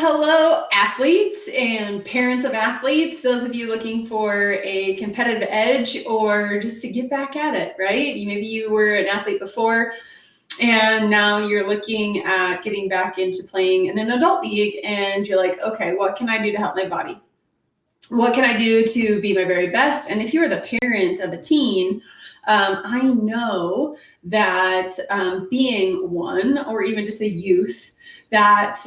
Hello, athletes and parents of athletes, those of you looking for a competitive edge or just to get back at it, right? Maybe you were an athlete before and now you're looking at getting back into playing in an adult league and you're like, okay, what can I do to help my body? What can I do to be my very best? And if you're the parent of a teen, I know that being one or even just a youth, that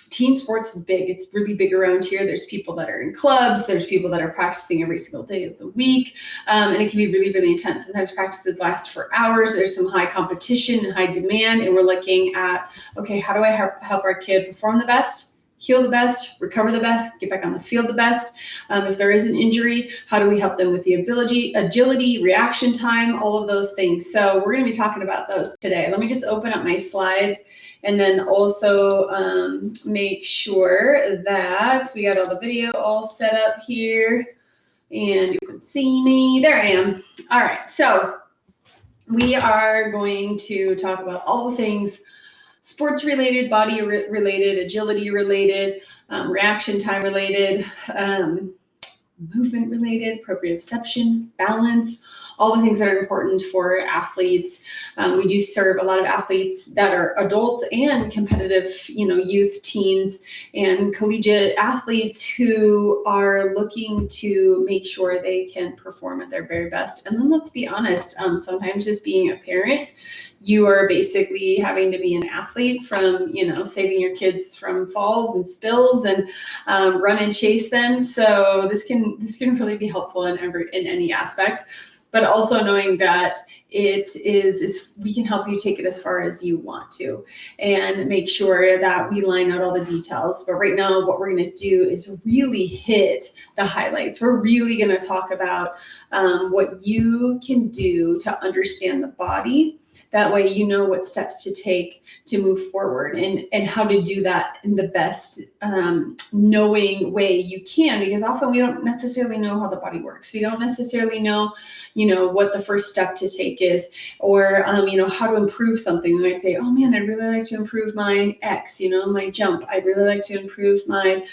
teen sports is big. It's really big around here. There's people that are in clubs. There's people that are practicing every single day of the week. And it can be really, really intense. Sometimes practices last for hours. There's some high competition and high demand. And we're looking at, okay, how do I help our kid perform the best? Heal the best, recover the best, get back on the field the best. If there is an injury, how do we help them with the agility, reaction time, all of those things. So we're going to be talking about those today. Let me just open up my slides and then also make sure that we got all the video all set up here and you can see me. There I am. All right. So we are going to talk about all the things sports related, body related, agility related, reaction time related, movement related, proprioception, balance, all the things that are important for athletes. We do serve a lot of athletes that are adults and competitive, youth, teens, and collegiate athletes who are looking to make sure they can perform at their very best. And then let's be honest, sometimes just being a parent, you are basically having to be an athlete from, saving your kids from falls and spills and run and chase them. So this can really be helpful in any aspect, but also knowing that it is we can help you take it as far as you want to and make sure that we line out all the details. But right now, what we're going to do is really hit the highlights. We're really going to talk about what you can do to understand the body. That way, you know what steps to take to move forward and how to do that in the best knowing way you can, because often we don't necessarily know how the body works. We don't necessarily know, what the first step to take is, or, how to improve something. We might say, oh man, I'd really like to improve my X, my jump. I'd really like to improve my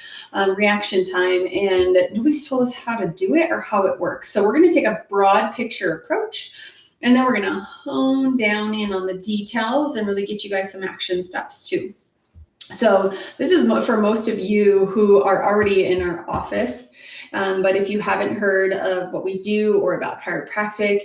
reaction time. And nobody's told us how to do it or how it works. So we're going to take a broad picture approach. And then we're going to hone down in on the details and really get you guys some action steps too. So this is for most of you who are already in our office. But if you haven't heard of what we do or about chiropractic,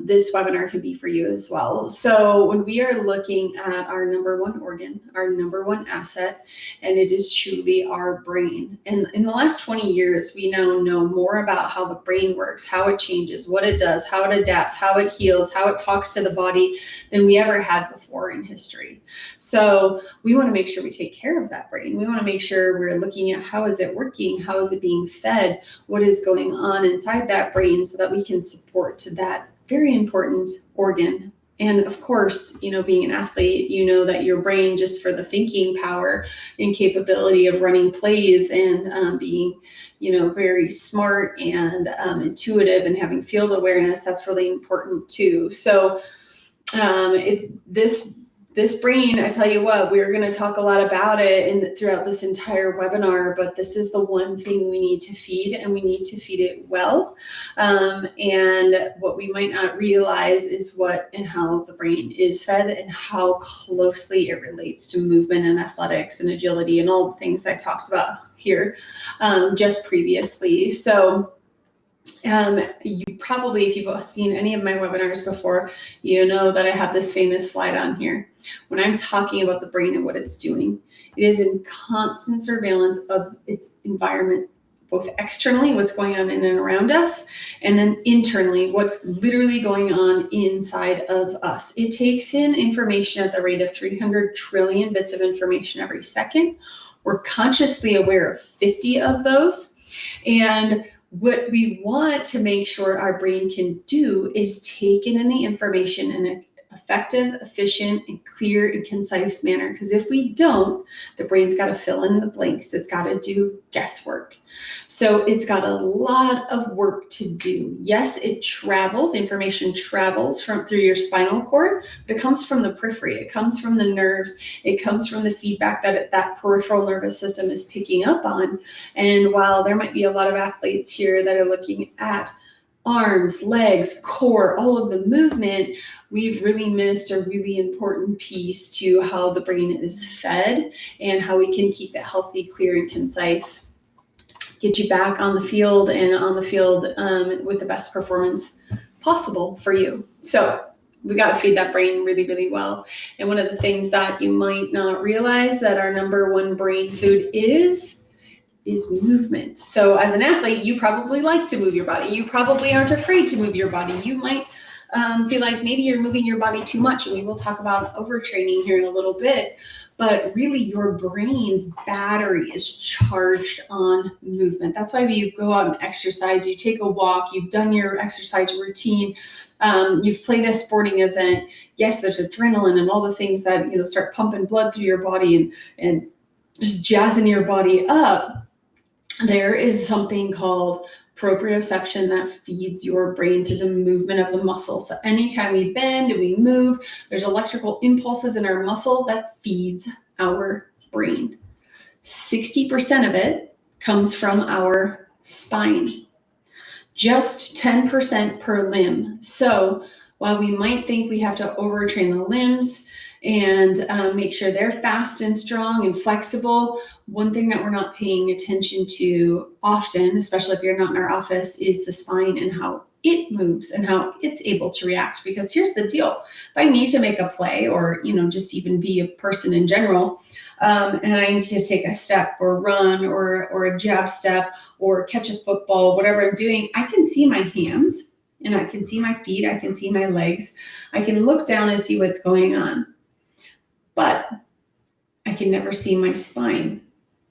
this webinar can be for you as well. So when we are looking at our number one organ, our number one asset, and it is truly our brain. And in the last 20 years, we now know more about how the brain works, how it changes, what it does, how it adapts, how it heals, how it talks to the body than we ever had before in history. So we want to make sure we take care of that brain. We want to make sure we're looking at how is it working, how is it being fed, what is going on inside that brain so that we can support that very important organ. And of course, being an athlete, that your brain, just for the thinking power and capability of running plays and being, very smart and intuitive and having field awareness, that's really important too. So it's this brain, I tell you what, we're going to talk a lot about it throughout this entire webinar, but this is the one thing we need to feed, and we need to feed it well. And what we might not realize is what and how the brain is fed and how closely it relates to movement and athletics and agility and all the things I talked about here just previously. So you probably, if you've seen any of my webinars before, you know that I have this famous slide on here. When I'm talking about the brain and what it's doing, it is in constant surveillance of its environment, both externally, what's going on in and around us, and then internally, what's literally going on inside of us. It takes in information at the rate of 300 trillion bits of information every second. We're consciously aware of 50 of those. And what we want to make sure our brain can do is take in the information and effective, efficient, and clear and concise manner. Because if we don't, the brain's got to fill in the blanks. It's got to do guesswork. So it's got a lot of work to do. Yes, it travels, information travels through your spinal cord, but it comes from the periphery. It comes from the nerves. It comes from the feedback that peripheral nervous system is picking up on. And while there might be a lot of athletes here that are looking at arms, legs, core, all of the movement, we've really missed a really important piece to how the brain is fed and how we can keep it healthy, clear, and concise. Get you back on the field and on the field with the best performance possible for you. So we got to feed that brain really, really well. And one of the things that you might not realize that our number one brain food is movement. So as an athlete, you probably like to move your body. You probably aren't afraid to move your body. You might feel like maybe you're moving your body too much. And we will talk about overtraining here in a little bit. But really, your brain's battery is charged on movement. That's why you go out and exercise. You take a walk. You've done your exercise routine. You've played a sporting event. Yes, there's adrenaline and all the things that start pumping blood through your body and just jazzing your body up. There is something called proprioception that feeds your brain through the movement of the muscle. So anytime we bend and we move, there's electrical impulses in our muscle that feeds our brain. 60% of it comes from our spine, just 10% per limb. So while we might think we have to overtrain the limbs and make sure they're fast and strong and flexible, one thing that we're not paying attention to often, especially if you're not in our office, is the spine and how it moves and how it's able to react. Because here's the deal. If I need to make a play or, just even be a person in general, and I need to take a step or run or a jab step or catch a football, whatever I'm doing, I can see my hands and I can see my feet. I can see my legs. I can look down and see what's going on. But I can never see my spine.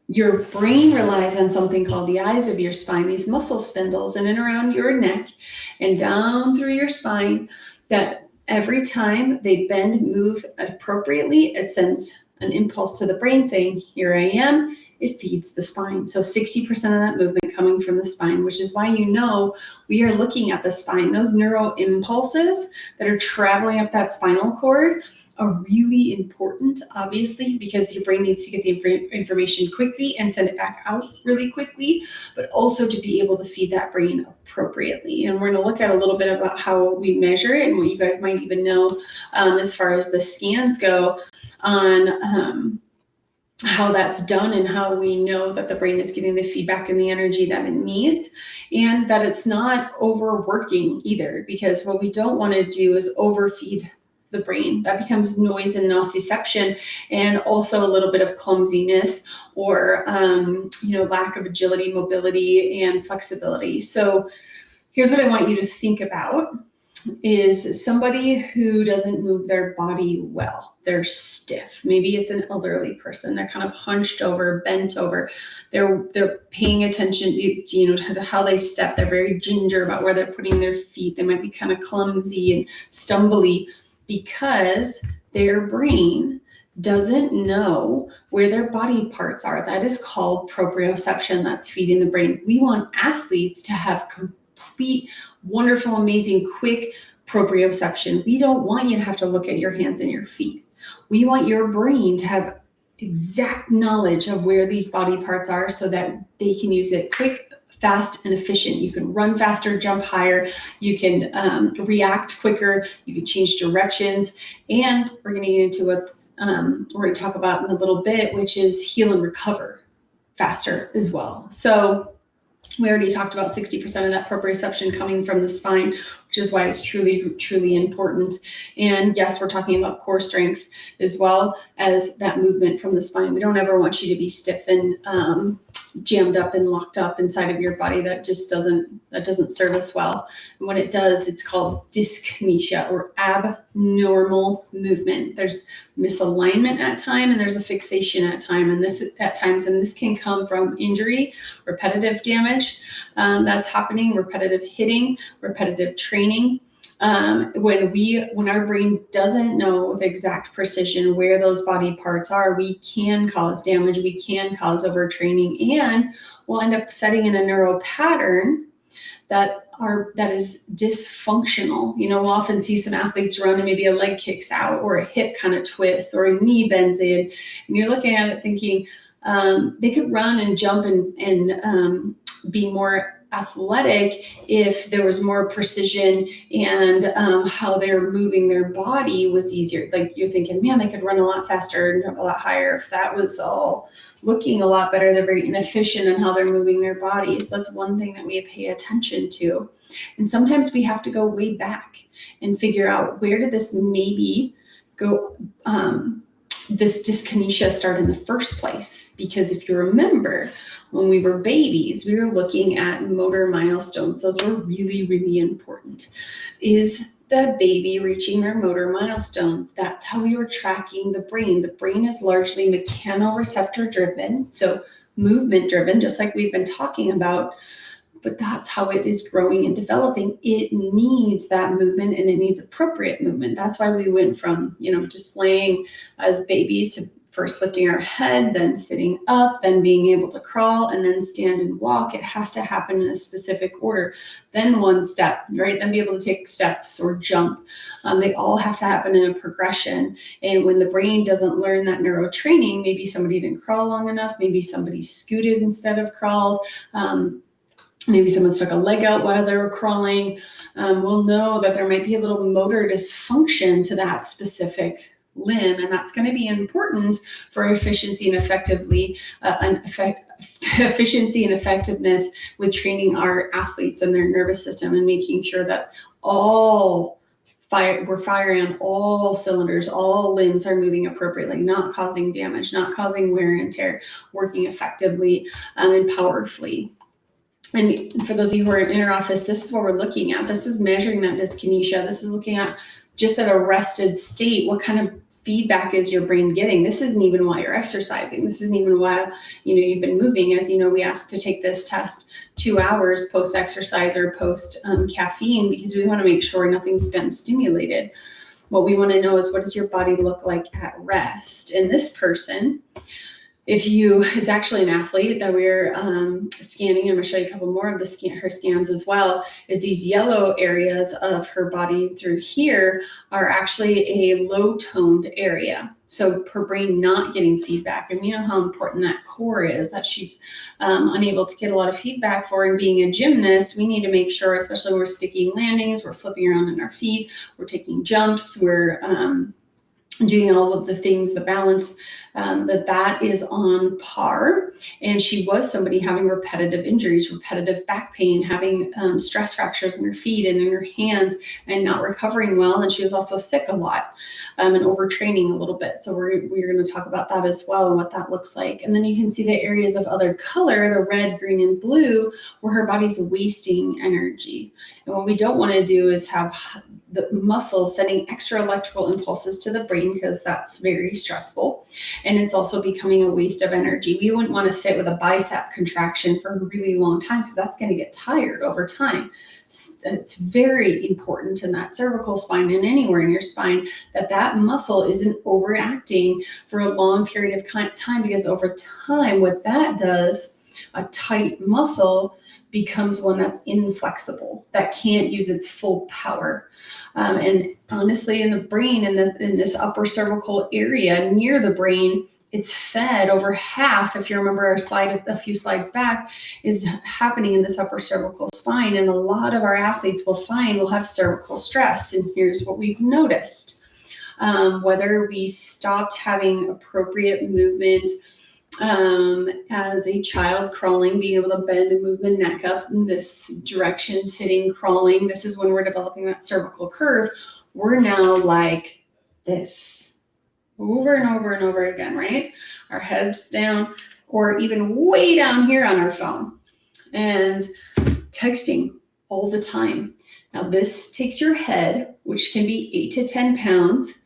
Your brain relies on something called the eyes of your spine, these muscle spindles in and around your neck and down through your spine, that every time they bend, move appropriately, it sends an impulse to the brain saying, here I am. It feeds the spine. So 60% of that movement coming from the spine, which is why we are looking at the spine. Those neural impulses that are traveling up that spinal cord are really important, obviously, because your brain needs to get the information quickly and send it back out really quickly, but also to be able to feed that brain appropriately. And we're going to look at a little bit about how we measure it and what you guys might even know as far as the scans go on how that's done and how we know that the brain is getting the feedback and the energy that it needs, and that it's not overworking either, because what we don't want to do is overfeed the brain. That becomes noise and nociception, and also a little bit of clumsiness or lack of agility, mobility, and flexibility. So here's what I want you to think about is somebody who doesn't move their body well. They're stiff. Maybe it's an elderly person. They're kind of hunched over, bent over. They're paying attention to how they step. They're very ginger about where they're putting their feet. They might be kind of clumsy and stumbly because their brain doesn't know where their body parts are. That is called proprioception. That's feeding the brain. We want athletes to have complete, wonderful, amazing, quick proprioception. We don't want you to have to look at your hands and your feet. We want your brain to have exact knowledge of where these body parts are so that they can use it quick, fast, and efficient. You can run faster, jump higher. You can react quicker. You can change directions. And we're going to get into what's we're going to talk about in a little bit, which is heal and recover faster as well. So we already talked about 60% of that proprioception coming from the spine, which is why it's truly, truly important. And yes, we're talking about core strength as well as that movement from the spine. We don't ever want you to be stiff and jammed up and locked up inside of your body. That doesn't serve us well. And when it does, it's called dyskinesia or abnormal movement. There's misalignment at time and there's a fixation at times, and this can come from injury, repetitive damage that's happening, repetitive hitting, repetitive training. When our brain doesn't know with exact precision where those body parts are, we can cause damage, we can cause overtraining, and we'll end up setting in a neural pattern that is dysfunctional. We'll often see some athletes run and maybe a leg kicks out or a hip kind of twists or a knee bends in, and you're looking at it thinking they could run and jump and be more athletic if there was more precision and how they're moving their body was easier. Like you're thinking, man, they could run a lot faster and jump a lot higher if that was all looking a lot better. They're very inefficient in how they're moving their bodies. That's one thing that we pay attention to. And sometimes we have to go way back and figure out, where did this maybe go, this dyskinesia start in the first place? Because if you remember, when we were babies, we were looking at motor milestones. Those were really, really important. Is the baby reaching their motor milestones? That's how we were tracking the brain. The brain is largely mechanoreceptor driven, so movement driven, just like we've been talking about. But that's how it is growing and developing. It needs that movement, and it needs appropriate movement. That's why we went from, just playing as babies to first lifting our head, then sitting up, then being able to crawl, and then stand and walk. It has to happen in a specific order. Then one step, right? Then be able to take steps or jump. They all have to happen in a progression. And when the brain doesn't learn that neurotraining, maybe somebody didn't crawl long enough, maybe somebody scooted instead of crawled, maybe someone stuck a leg out while they were crawling, we'll know that there might be a little motor dysfunction to that specific limb, and that's going to be important for efficiency and efficiency and effectiveness with training our athletes and their nervous system, and making sure that we're firing on all cylinders, all limbs are moving appropriately, not causing damage, not causing wear and tear, working effectively and powerfully. And for those of you who are in our office, this is what we're looking at. This is measuring that dyskinesia. This is looking at just at a rested state, what kind of feedback is your brain getting? This isn't even why you're exercising. This isn't even why, you've been moving. As you know, we ask to take this test 2 hours post-exercise or post-caffeine, because we want to make sure nothing's been stimulated. What we want to know is, what does your body look like at rest? And this person, is actually an athlete that we're scanning. I'm going to show you a couple more of her scans as well. Is these yellow areas of her body through here are actually a low-toned area. So her brain not getting feedback. And we know how important that core is, that she's unable to get a lot of feedback for. And being a gymnast, we need to make sure, especially when we're sticking landings, we're flipping around on our feet, we're taking jumps, we're doing all of the things, the balance, that is on par. And she was somebody having repetitive injuries, repetitive back pain, having stress fractures in her feet and in her hands, and not recovering well. And she was also sick a lot and overtraining a little bit. So we're going to talk about that as well and what that looks like. And then you can see the areas of other color, the red, green, and blue, where her body's wasting energy. And what we don't want to do is have the muscle sending extra electrical impulses to the brain, because that's very stressful. And it's also becoming a waste of energy. We wouldn't want to sit with a bicep contraction for a really long time, because that's going to get tired over time. It's very important in that cervical spine and anywhere in your spine that muscle isn't overacting for a long period of time, because over time, what that does, a tight muscle becomes one that's inflexible, that can't use its full power. And honestly, in the brain, in this upper cervical area near the brain, it's fed over half, if you remember our slide a few slides back, is happening in this upper cervical spine. And a lot of our athletes will have cervical stress. And here's what we've noticed. Whether we stopped having appropriate movement as a child crawling, being able to bend and move the neck up in this direction, sitting, crawling. This is when we're developing that cervical curve. We're now like this over and over and over again, right? Our heads down, or even way down here on our phone, and texting all the time. Now this takes your head, which can be 8 to 10 pounds,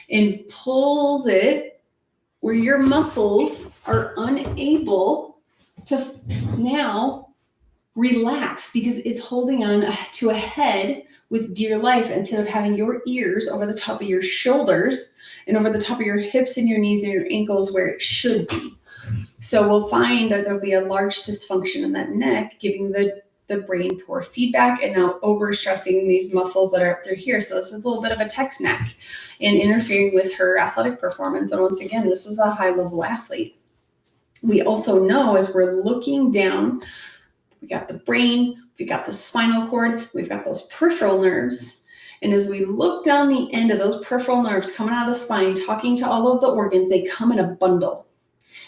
and pulls it where your muscles are unable to now relax, because it's holding on to a head with dear life instead of having your ears over the top of your shoulders and over the top of your hips and your knees and your ankles where it should be. So we'll find that there'll be a large dysfunction in that neck, giving the brain poor feedback and now overstressing these muscles that are up through here. So this is a little bit of a text neck and interfering with her athletic performance. And once again, this is a high-level athlete. We also know as we're looking down, we got the brain, we've got the spinal cord, we've got those peripheral nerves. And as we look down the end of those peripheral nerves coming out of the spine, talking to all of the organs, they come in a bundle.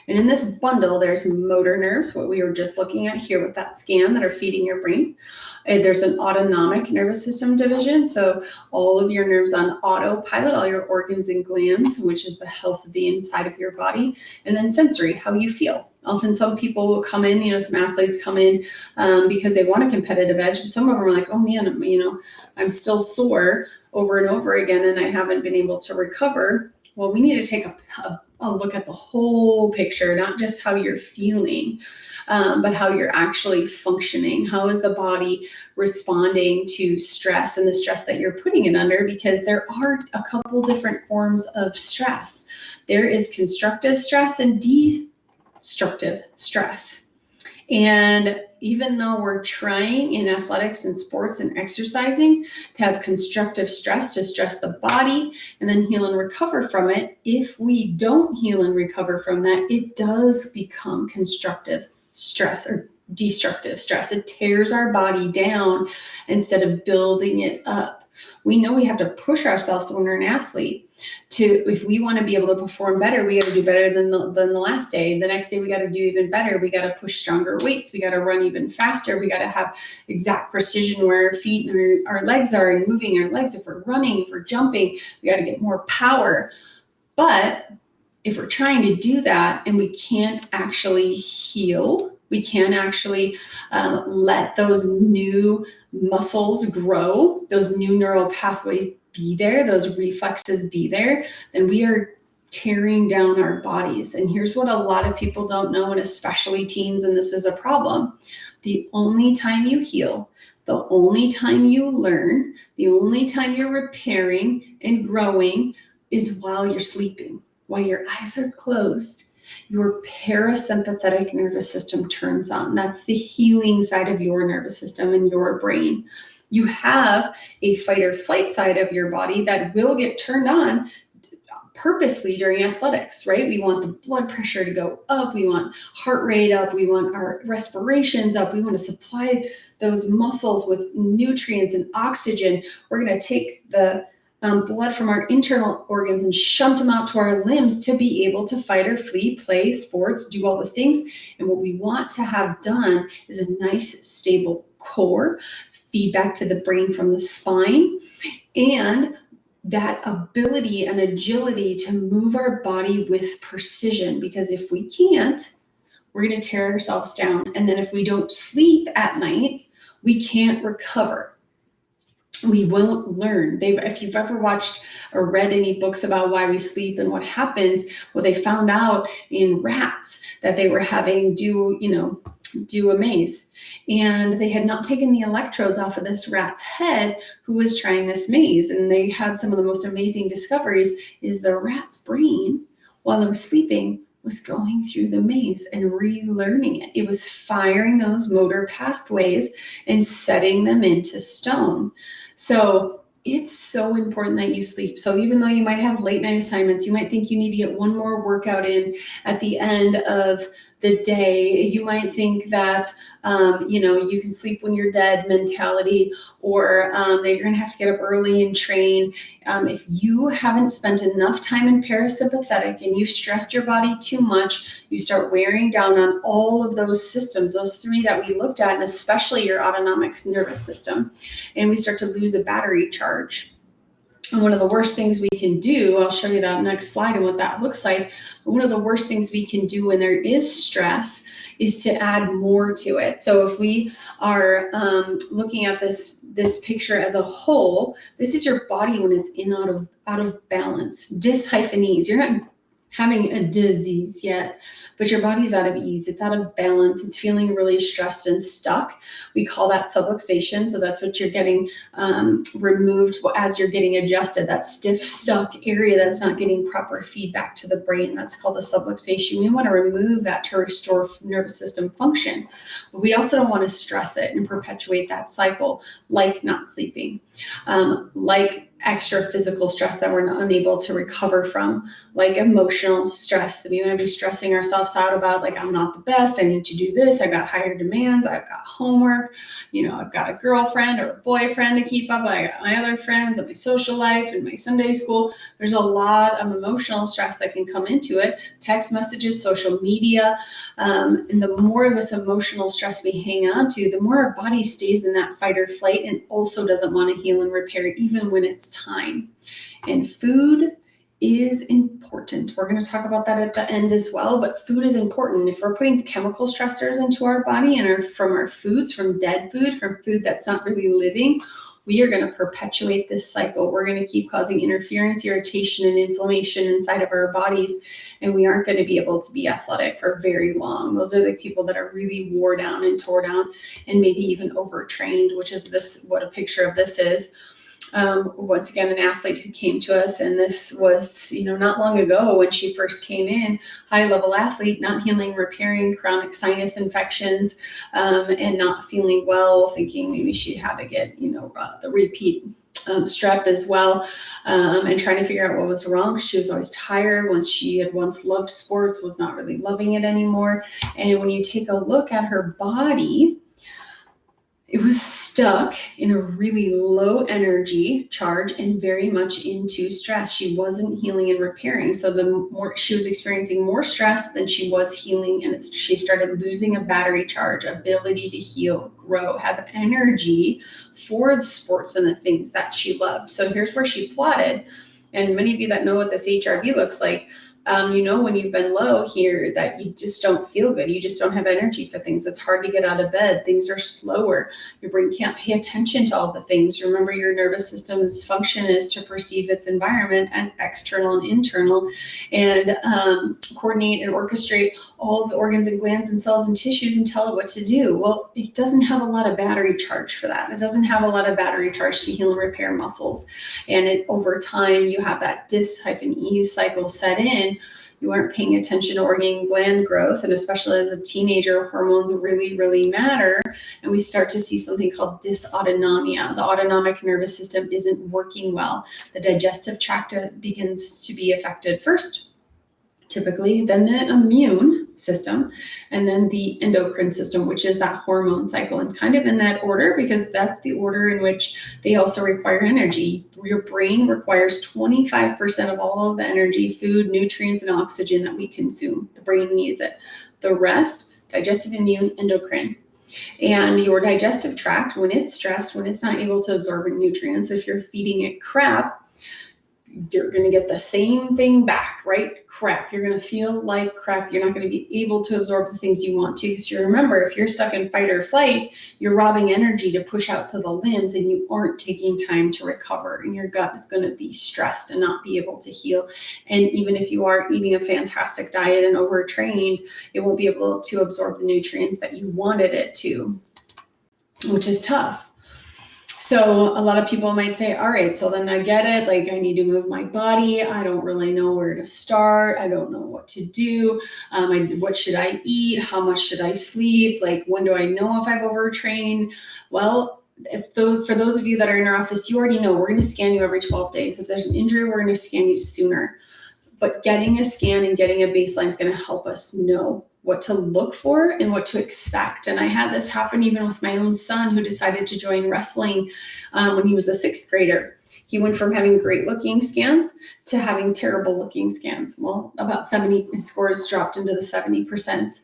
And in this bundle, there's motor nerves, what we were just looking at here with that scan, that are feeding your brain. And there's an autonomic nervous system division. So all of your nerves on autopilot, all your organs and glands, which is the health of the inside of your body. And then sensory, how you feel. Often some people will come in, some athletes come in because they want a competitive edge. But some of them are like, oh man, I'm still sore over and over again and I haven't been able to recover. Well, we need to take a look at the whole picture, not just how you're feeling, but how you're actually functioning. How is the body responding to stress and the stress that you're putting it under? Because there are a couple different forms of stress. There is constructive stress and destructive stress. And even though we're trying in athletics and sports and exercising to have constructive stress, to stress the body and then heal and recover from it, if we don't heal and recover from that, it does become constructive stress or destructive stress. It tears our body down instead of building it up. We know we have to push ourselves when we're an athlete if we want to be able to perform better, we got to do better than the last day. The next day, we got to do even better. We got to push stronger weights. We got to run even faster. We got to have exact precision where our feet and our legs are and moving our legs. If we're running, if we're jumping, we got to get more power. But if we're trying to do that and we can't actually heal, we can't actually let those new muscles grow, those new neural pathways be there, those reflexes be there, then we are tearing down our bodies. And here's what a lot of people don't know, and especially teens, and this is a problem. The only time you heal, the only time you learn, the only time you're repairing and growing is while you're sleeping, while your eyes are closed. Your parasympathetic nervous system turns on. That's the healing side of your nervous system and your brain. You have a fight or flight side of your body that will get turned on purposely during athletics, right? We want the blood pressure to go up. We want heart rate up. We want our respirations up. We want to supply those muscles with nutrients and oxygen. We're going to take the blood from our internal organs and shunt them out to our limbs to be able to fight or flee, play sports, do all the things. And what we want to have done is a nice, stable core, feedback to the brain from the spine, and that ability and agility to move our body with precision. Because if we can't, we're going to tear ourselves down. And then if we don't sleep at night, we can't recover. We won't learn. If you've ever watched or read any books about why we sleep and what happens, well, they found out in rats that they were having do a maze. And they had not taken the electrodes off of this rat's head who was trying this maze. And they had some of the most amazing discoveries is the rat's brain, while it was sleeping, was going through the maze and relearning it. It was firing those motor pathways and setting them into stone. So it's so important that you sleep. So even though you might have late night assignments, you might think you need to get one more workout in at the end of the day. You might think that, you can sleep when you're dead mentality, or that you're going to have to get up early and train. If you haven't spent enough time in parasympathetic and you've stressed your body too much, you start wearing down on all of those systems, those three that we looked at, and especially your autonomic nervous system, and we start to lose a battery charge. And one of the worst things we can do, I'll show you that next slide and what that looks like. One of the worst things we can do when there is stress is to add more to it. So if we are looking at this picture as a whole, this is your body when it's out of balance, dyshyphanese. You're not having a disease yet, but your body's out of ease. It's out of balance. It's feeling really stressed and stuck. We call that subluxation. So that's what you're getting removed as you're getting adjusted, that stiff, stuck area that's not getting proper feedback to the brain. That's called a subluxation. We want to remove that to restore nervous system function. But we also don't want to stress it and perpetuate that cycle, like not sleeping, like extra physical stress that we're unable to recover from, like emotional stress that we might be stressing ourselves out about, like, I'm not the best, I need to do this, I've got higher demands, I've got homework, I've got a girlfriend or a boyfriend to keep up with, I got my other friends and my social life and my Sunday school. There's a lot of emotional stress that can come into it, text messages, social media, and the more of this emotional stress we hang on to, the more our body stays in that fight or flight and also doesn't want to heal and repair even when it's time. And food is important. We're going to talk about that at the end as well, but food is important. If we're putting chemical stressors into our body and from our foods, from dead food, from food that's not really living, we are going to perpetuate this cycle. We're going to keep causing interference, irritation, and inflammation inside of our bodies, and we aren't going to be able to be athletic for very long. Those are the people that are really wore down and tore down and maybe even overtrained, which is what a picture of this is. Once again, an athlete who came to us, and this was, not long ago when she first came in, high-level athlete, not healing, repairing chronic sinus infections, and not feeling well, thinking maybe she had to get, the repeat strep as well, and trying to figure out what was wrong. She was always tired. She had once loved sports, was not really loving it anymore. And when you take a look at her body, it was stuck in a really low energy charge and very much into stress. She wasn't healing and repairing. So the more she was experiencing more stress than she was healing, and she started losing a battery charge, ability to heal, grow, have energy for the sports and the things that she loved. So here's where she plotted. And many of you that know what this HRV looks like, when you've been low here, that you just don't feel good. You just don't have energy for things. It's hard to get out of bed. Things are slower. Your brain can't pay attention to all the things. Remember, your nervous system's function is to perceive its environment, and external and internal, and coordinate and orchestrate all of the organs and glands and cells and tissues and tell it what to do. Well, it doesn't have a lot of battery charge for that. It doesn't have a lot of battery charge to heal and repair muscles. And over time, you have that dis-ease cycle set in. You aren't paying attention to organ and gland growth. And especially as a teenager, hormones really, really matter. And we start to see something called dysautonomia. The autonomic nervous system isn't working well. The digestive tract begins to be affected first, typically, then the immune system, and then the endocrine system, which is that hormone cycle, and kind of in that order, because that's the order in which they also require energy. Your brain requires 25% of all of the energy, food, nutrients, and oxygen that we consume. The brain needs it. The rest, digestive, immune, endocrine. And your digestive tract, when it's stressed, when it's not able to absorb nutrients, if you're feeding it crap, you're going to get the same thing back, right? Crap. You're going to feel like crap. You're not going to be able to absorb the things you want to. Because you remember, if you're stuck in fight or flight, you're robbing energy to push out to the limbs, and you aren't taking time to recover. And your gut is going to be stressed and not be able to heal. And even if you are eating a fantastic diet and overtrained, it won't be able to absorb the nutrients that you wanted it to, which is tough. So a lot of people might say, all right, so then I get it. Like, I need to move my body. I don't really know where to start. I don't know what to do. What should I eat? How much should I sleep? Like, when do I know if I've overtrained? Well, for those of you that are in our office, you already know we're going to scan you every 12 days. If there's an injury, we're going to scan you sooner. But getting a scan and getting a baseline is going to help us know what to look for and what to expect. And I had this happen even with my own son, who decided to join wrestling when he was a 6th grader. He went from having great looking scans to having terrible looking scans. Well, about 70 scores dropped into the 70%,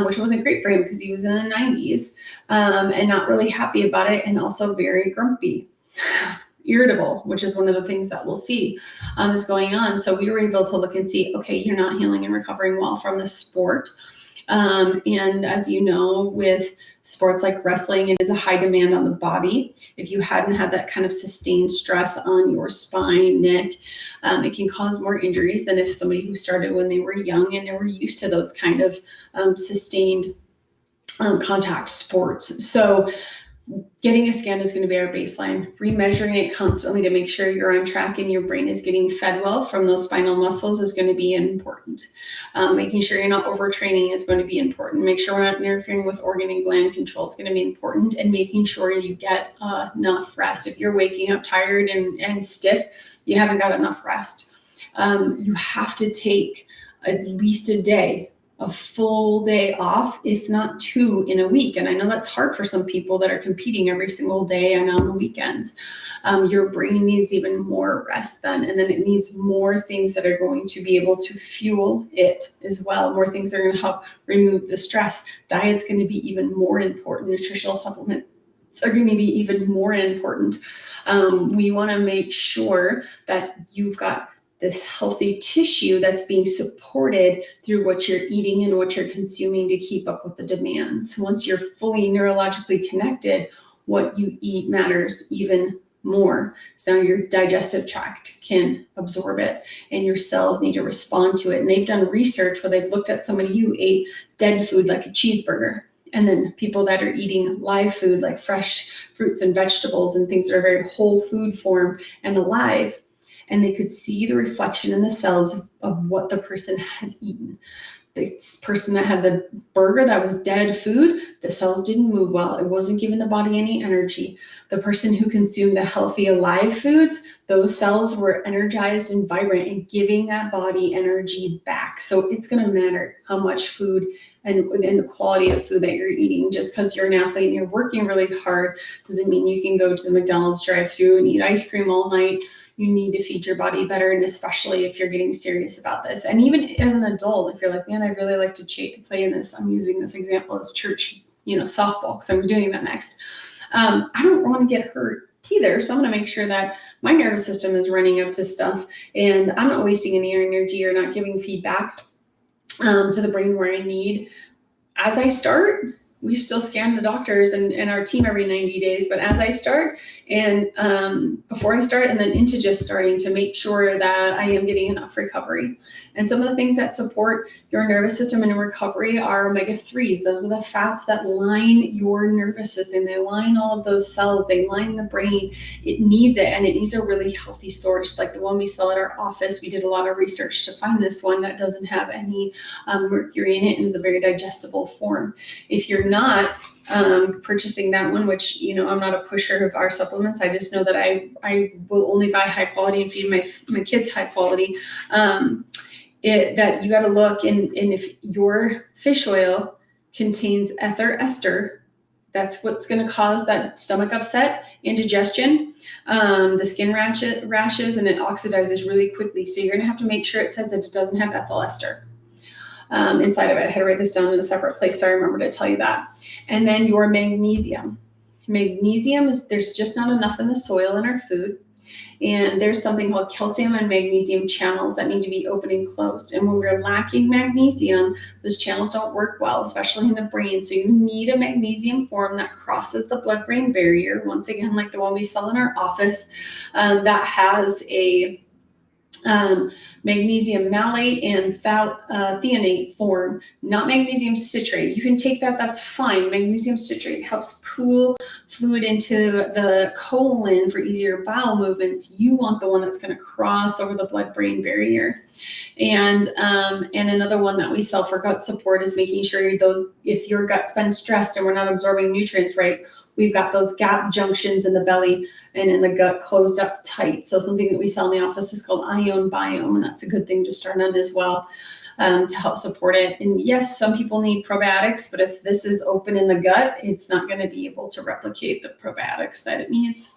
which wasn't great for him because he was in the 90s and not really happy about it, and also very grumpy. Irritable, which is one of the things that we'll see is going on. So we were able to look and see, okay, you're not healing and recovering well from the sport. And as you know, with sports like wrestling, it is a high demand on the body. If you hadn't had that kind of sustained stress on your spine, neck, it can cause more injuries than if somebody who started when they were young and they were used to those kind of sustained contact sports. So getting a scan is going to be our baseline. Remeasuring it constantly to make sure you're on track and your brain is getting fed well from those spinal muscles is going to be important. Making sure you're not overtraining is going to be important. Make sure we're not interfering with organ and gland control is going to be important, and making sure you get enough rest. If you're waking up tired and stiff, you haven't got enough rest. You have to take at least a full day off, if not 2 in a week. And I know that's hard for some people that are competing every single day and on the weekends. Your brain needs even more rest then, and then it needs more things that are going to be able to fuel it as well. More things that are going to help remove the stress. Diet's going to be even more important. Nutritional supplements are going to be even more important. We want to make sure that you've got this healthy tissue that's being supported through what you're eating and what you're consuming to keep up with the demands. Once you're fully neurologically connected, what you eat matters even more. So your digestive tract can absorb it and your cells need to respond to it. And they've done research where they've looked at somebody who ate dead food like a cheeseburger, and then people that are eating live food like fresh fruits and vegetables and things that are very whole food form and alive. And they could see the reflection in the cells of what the person had eaten. The person that had the burger that was dead food, the cells didn't move well. It wasn't giving the body any energy. The person who consumed the healthy alive foods, those cells were energized and vibrant and giving that body energy back. So it's going to matter how much food and the quality of food that you're eating. Just because you're an athlete and you're working really hard doesn't mean you can go to the McDonald's drive-thru and eat ice cream all night. You need to feed your body better, and especially if you're getting serious about this. And even as an adult, if you're like, man, I'd really like to play in this. I'm using this example as church, softball, because I'm doing that next. I don't want to get hurt either. So I'm going to make sure that my nervous system is running up to stuff and I'm not wasting any energy or not giving feedback to the brain where I need. As I start, we still scan the doctors and our team every 90 days. But as I start and before I start and then into just starting to make sure that I am getting enough recovery. And some of the things that support your nervous system in recovery are omega-3s. Those are the fats that line your nervous system. They line all of those cells. They line the brain. It needs it, and it needs a really healthy source. Like the one we sell at our office, we did a lot of research to find this one that doesn't have any mercury in it and is a very digestible form. If you're not purchasing that one, which, I'm not a pusher of our supplements. I just know that I will only buy high quality and feed my kids high quality. That you got to look and if your fish oil contains ether ester, that's what's going to cause that stomach upset, indigestion, the skin rashes, and it oxidizes really quickly. So you're going to have to make sure it says that it doesn't have ethyl ester inside of it. I had to write this down in a separate place, so I remember to tell you that. And then your magnesium. Magnesium there's just not enough in the soil in our food. And there's something called calcium and magnesium channels that need to be open and closed. And when we're lacking magnesium, those channels don't work well, especially in the brain. So you need a magnesium form that crosses the blood-brain barrier. Once again, like the one we sell in our office, that has a magnesium malate and threonate form, not magnesium citrate. You can take that, that's fine. Magnesium citrate helps pool fluid into the colon for easier bowel movements. You want the one that's going to cross over the blood-brain barrier. And another one that we sell for gut support is making sure if your gut's been stressed and we're not absorbing nutrients right, we've got those gap junctions in the belly and in the gut closed up tight. So something that we sell in the office is called ion biome, and that's a good thing to start on as well to help support it. And yes, some people need probiotics, but if this is open in the gut, it's not going to be able to replicate the probiotics that it needs.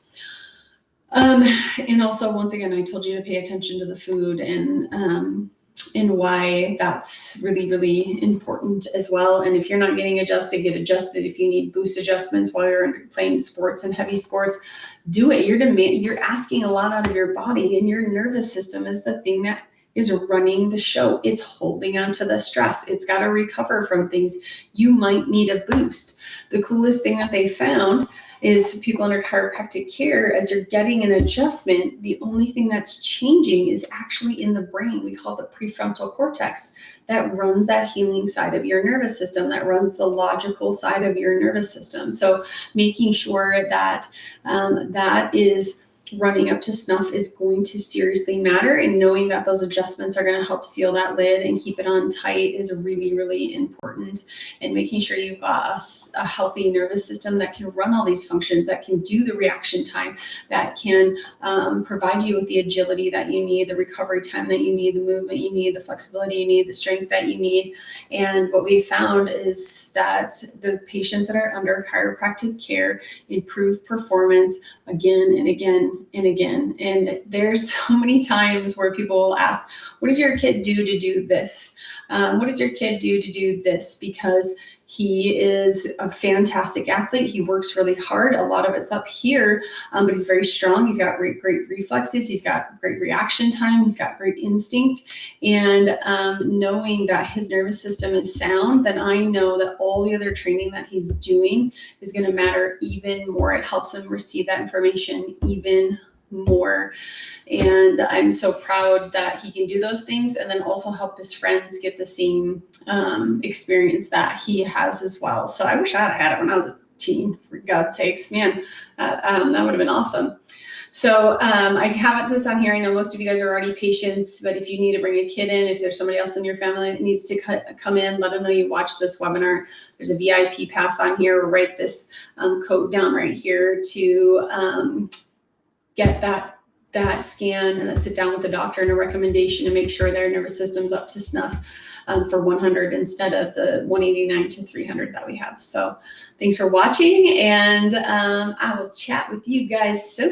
And also, once again, I told you to pay attention to the food and why that's really, really important as well. And if you're not getting adjusted, get adjusted. If you need boost adjustments while you're playing sports and heavy sports, do it. You're asking a lot out of your body, and your nervous system is the thing that is running the show. It's holding on to the stress. It's got to recover from things. You might need a boost. The coolest thing that they found is people under chiropractic care, as you're getting an adjustment, the only thing that's changing is actually in the brain. We call it the prefrontal cortex that runs that healing side of your nervous system, that runs the logical side of your nervous system. So making sure that that is running up to snuff is going to seriously matter, and knowing that those adjustments are going to help seal that lid and keep it on tight is really, really important. And making sure you've got a healthy nervous system that can run all these functions, that can do the reaction time, that can provide you with the agility that you need, the recovery time that you need, the movement you need, the flexibility you need, the strength that you need. And what we found is that the patients that are under chiropractic care improve performance again and again and again. And there's so many times where people will ask, what does your kid do to do this? What does your kid do to do this? Because he is a fantastic athlete. He works really hard. A lot of it's up here, but he's very strong. He's got great reflexes. He's got great reaction time. He's got great instinct. And knowing that his nervous system is sound, then I know that all the other training that he's doing is going to matter even more. It helps him receive that information even more. And I'm so proud that he can do those things and then also help his friends get the same experience that he has as well. So I wish I had it when I was a teen, for God's sakes, man, that would have been awesome. So I have this on here. I know most of you guys are already patients, but if you need to bring a kid in, if there's somebody else in your family that needs to come in, let them know you watched this webinar. There's a VIP pass on here. Write this code down right here to get that scan and then sit down with the doctor and a recommendation to make sure their nervous system's up to snuff for 100 instead of the 189 to 300 that we have. So thanks for watching, and I will chat with you guys so